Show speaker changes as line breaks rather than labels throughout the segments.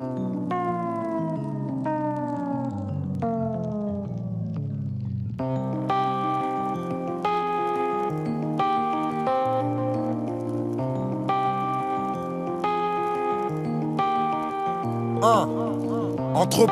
Entre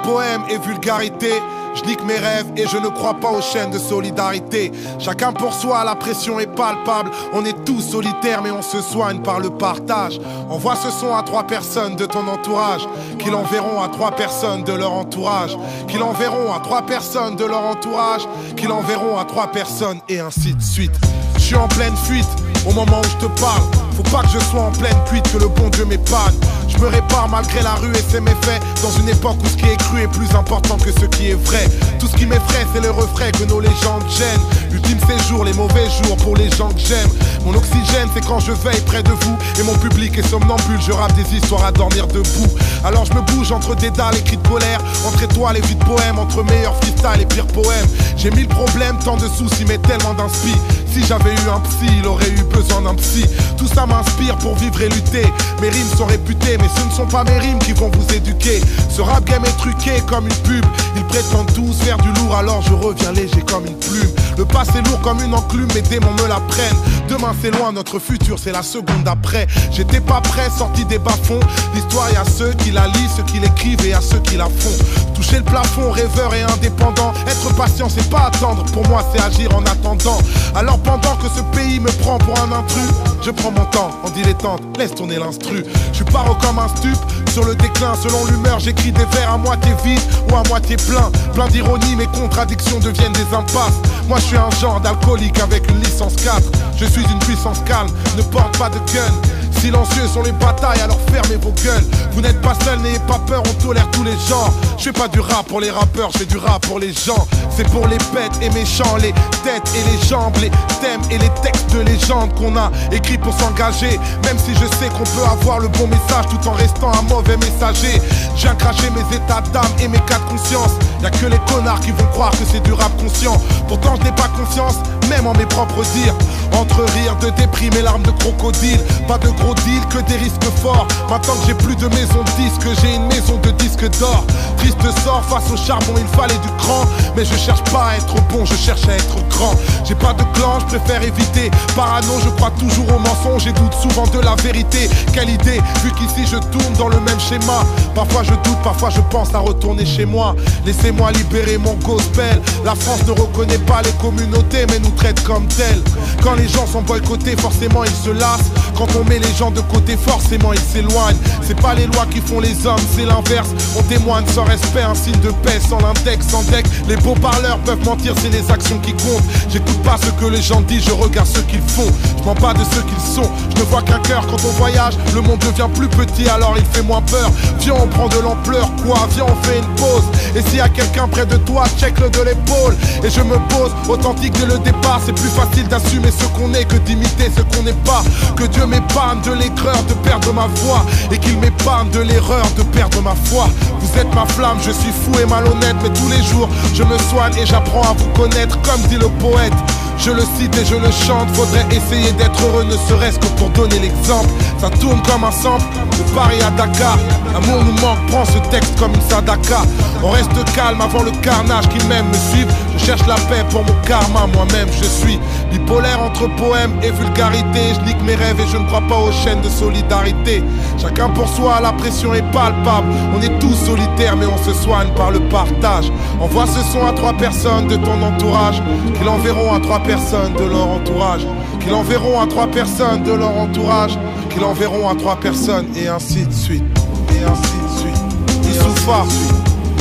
poème et vulgarité, je nique mes rêves et je ne crois pas aux chaînes de solidarité. Chacun pour soi, la pression est palpable. On est tous solitaires mais on se soigne par le partage. Envoie ce son à 3 personnes de ton entourage, qui l'enverront à 3 personnes de leur entourage, qui l'enverront à 3 personnes de leur entourage, qui l'enverront à 3 personnes et ainsi de suite. Je suis en pleine fuite au moment où je te parle. Faut pas que je sois en pleine cuite, que le bon Dieu m'épargne. Je me répare malgré la rue et ses méfaits, dans une époque où ce qui est cru est plus important que ce qui est vrai. Tout ce qui m'effraie c'est le refrain que nos légendes gênent. L'ultime séjour, les mauvais jours pour les gens que j'aime. Mon oxygène c'est quand je veille près de vous et mon public est somnambule, je rappe des histoires à dormir debout. Alors je me bouge entre des dalles et cris de colère, entre étoiles et vies de poèmes, entre meilleurs freestyle et pires poèmes. J'ai 1000 problèmes, tant de soucis mais tellement d'inspi. Si j'avais eu un psy, il aurait eu besoin d'un psy. Tout ça m'inspire pour vivre et lutter. Mes rimes sont réputées, mais ce ne sont pas mes rimes qui vont vous éduquer. Ce rap game est truqué comme une pub. Ils prétendent tous faire du lourd, alors je reviens léger comme une plume. Le passé lourd comme une enclume, mes démons me la prennent. Demain c'est loin, notre futur c'est la seconde d'après. J'étais pas prêt, sorti des bas-fonds. L'histoire y a ceux qui la lisent, ceux qui l'écrivent et à ceux qui la font. Toucher le plafond, rêveur et indépendant. Être patient c'est pas attendre, pour moi c'est agir en attendant. Alors pendant que ce pays me prend pour un intrus, je prends mon temps en dilettante, laisse tourner l'instru. Je suis paro comme un stup, sur le déclin selon l'humeur. J'écris des vers à moitié vides ou à moitié plein. Plein d'ironie, mes contradictions deviennent des impasses. Moi je suis un genre d'alcoolique avec une licence 4. Je suis une puissance calme, ne porte pas de gun. Silencieux sont les batailles, alors fermez vos gueules. Vous n'êtes pas seul, n'ayez pas peur, on tolère tous les genres. Je fais pas du rap pour les rappeurs, je fais du rap pour les gens. C'est pour les bêtes et méchants, les têtes et les jambes, les thèmes et les textes de légende qu'on a écrits pour s'engager. Même si je sais qu'on peut avoir le bon message tout en restant un mauvais messager. Je viens cracher mes états d'âme et mes cas de conscience. Y'a que les connards qui vont croire que c'est du rap conscient. Pourtant je n'ai pas conscience, même en mes propres dires. Entre rire de déprime et larmes de crocodile. Pas de gros deal, que des risques forts. Maintenant que j'ai plus de maison de disques, j'ai une maison de disques d'or. Triste sort, face au charbon il fallait du cran. Mais je cherche pas à être bon, je cherche à être grand. J'ai pas de clan, je préfère éviter. Parano, je crois toujours aux mensonges et doute souvent de la vérité. Quelle idée, vu qu'ici je tourne dans le même schéma. Parfois je doute, parfois je pense à retourner chez moi. Laissez-moi libérer mon gospel. La France ne reconnaît pas les communautés mais nous traite comme telles. Quand les gens sont boycottés, forcément ils se lassent. Quand on met les gens de côté, forcément ils s'éloignent. C'est pas les lois qui font les hommes, c'est l'inverse. On témoigne sans respect, un signe de paix, sans l'index, sans deck. Les beaux parleurs peuvent mentir, c'est les actions qui comptent. J'écoute pas ce que les gens disent, je regarde ce qu'ils font. Je mens pas de ce qu'ils sont, je ne vois qu'un cœur. Quand on voyage, le monde devient plus petit, alors il fait moins peur. Viens on prend de l'ampleur, quoi, viens on fait une pause. Et s'il y a quelqu'un près de toi, check-le de l'épaule. Et je me pose, authentique dès le départ. C'est plus facile d'assumer ce qu'on est que d'imiter ce qu'on n'est pas. Que Dieu m'épargne de l'aigreur de perdre ma voix, et qu'il m'épargne de l'erreur de perdre ma foi. Vous êtes ma flamme, je suis fou et malhonnête, mais tous les jours je me soigne et j'apprends à vous connaître. Comme dit le poète, je le cite et je le chante. Faudrait essayer d'être heureux, ne serait-ce que pour donner l'exemple. Ça tourne comme un sample, de Paris à Dakar. L'amour nous manque, prends ce texte comme une sadaka. On reste calme avant le carnage qui m'aime me suivre. Je cherche la paix pour mon karma, moi-même je suis bipolaire entre poème et vulgarité. Je nique mes rêves et je ne crois pas aux chaînes de solidarité. Chacun pour soi, la pression est palpable. On est tous solitaires mais on se soigne par le partage. Envoie ce son à 3 personnes de ton entourage, qui l'enverront à 3 personnes de leur entourage, qui l'enverront à 3 personnes de leur entourage, qui l'enverront à 3 personnes et ainsi de suite. Et ainsi de suite. Youssoufa.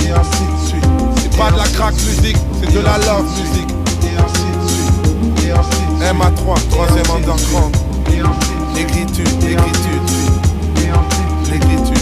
Et ainsi de suite. C'est pas de la crack musique, c'est de la love musique. Et ainsi de suite. Et ainsi de suite. MA3, 3e underground. Écriture, écriture, l'écriture.